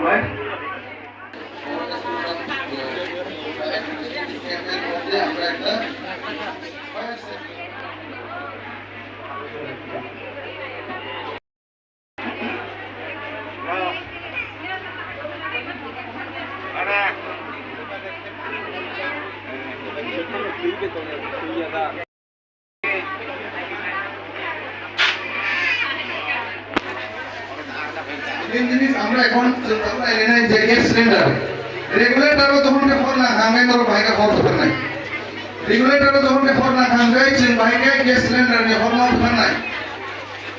right? জিনিস আমরা এখন যে গ্যাস সিলিন্ডার রেগুলেটরও যখন ফোর না খাঙ্গাই তোর ভাইকে ফোর ধরে নাই রেগুলেটরও যখন ফোর না খাঙ্গাই চিন ভাইকে গ্যাস সিলিন্ডার নিয়ে ফোর ধরে নাই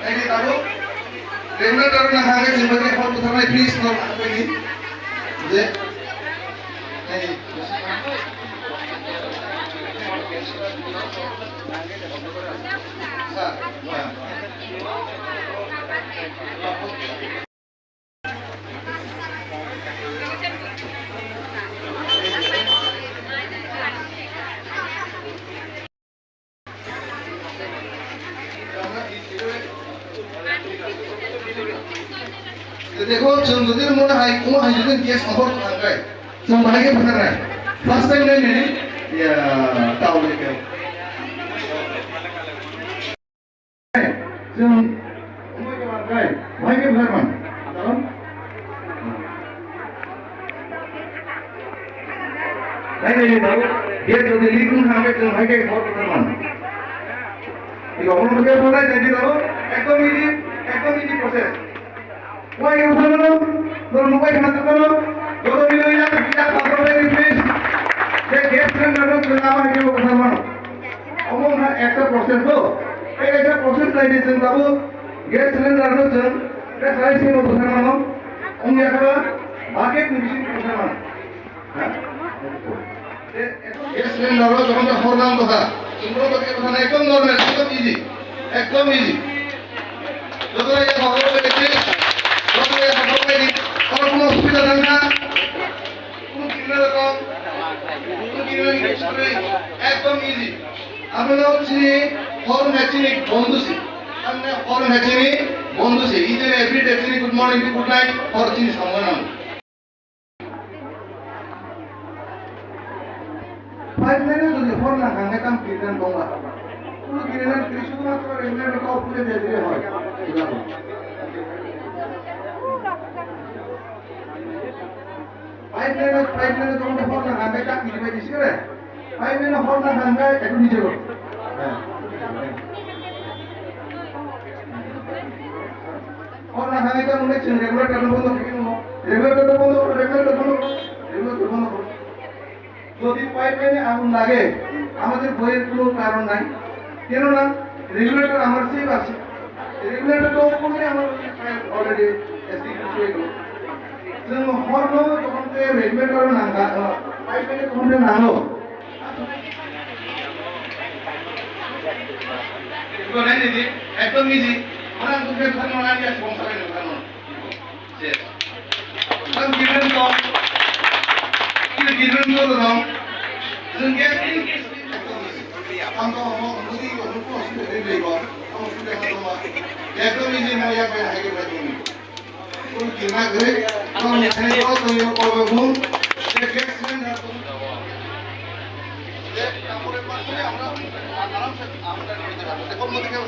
এই যে তারও রেগুলেটর না খাঙ্গাই চিন ভাইকে ফোর ধরে নাই প্লিজ নো আপনি যে এই देखो যদি মনে হয় কোন হাইড্রোজেন গ্যাস অফার থাকায় जों बाहायखे बwthwrnai फार्स्ट टाइम नायनानै या तावलेके जों बाहायखे बwthwrnai दालां नायनानै दाबो गेट যদি লিক থাকে जों बाहायखे बwthwrnai এই অবলম্বনে বলাই যাই দাও একদম easy process Why you follow? Don't know why you have to follow. Don't know you have to get out of the place. They get them to look at our new government. Among the actor process, though, there is a process like this in Babu. Get cylinder, that's why I say what government. Only a market machine government. Get cylinder, on the whole land of that. You know what you can make normal, it's easy. Ekdom easy. Look at the whole of it. और কোনো অসুবিধা থাকে না কোনো কিনা রকম কোনো কিনা হিস্ট্রি একদম ইজি আমরা হচ্ছে ফর্ম হ্যাচিনি বন্ধুসি আমরা ফর্ম হ্যাচিনি বন্ধুসি ইজ এন এভরি ডে হ্যাচিনি good morning good night for চিনি সম্মান ফাইভ লাইনে যদি ফর্ম না খাঙ্গে কাম কিনা দঙ্গা কোনো কিনা শুধুমাত্র রেগুলার কাউ পুরে দিয়ে দিলে হয় Pipeline যখন ফোন না খাঙ্গাই কাক নিতে পাইছিস রে পাইপলাইনে ফোন না খাঙ্গাই একটু নিচে কর হ্যাঁ ফোন না খাঙ্গাই তো মনে হচ্ছে রেগুলেটর বন্ধ করে দিন রেগুলেটর বন্ধ যদি পাইপলাইনে আগুন লাগে আমাদের ভয়ের কোনো কারণ নাই কেন না রেগুলেটর আমার সেফ আছে রেগুলেটর তো উপরে আমার অলরেডি এসটিপিসি হয়ে গেল जों हरनो तखनते रेगुलेटर नांगा पाइपलाइन तखनते नांगो तो नाइ दिदि एकदम इजी माने आं तुमके खानो आनि आस बंसाय न खानो जे आं गिरन तो गिरन तो दं जों गेस आं तो मुदि को रुको सुदे लेगो आं सुदे खानो एकदम इजी ना या बे हागे बादि कोई किना गरे हम नहीं तो यो को घूम ये गैस सिलेंडर तो ये কাপড়ে পাশে আমরা আরামসে আমরা নিতে পারবো দেখো মধ্যে কেমন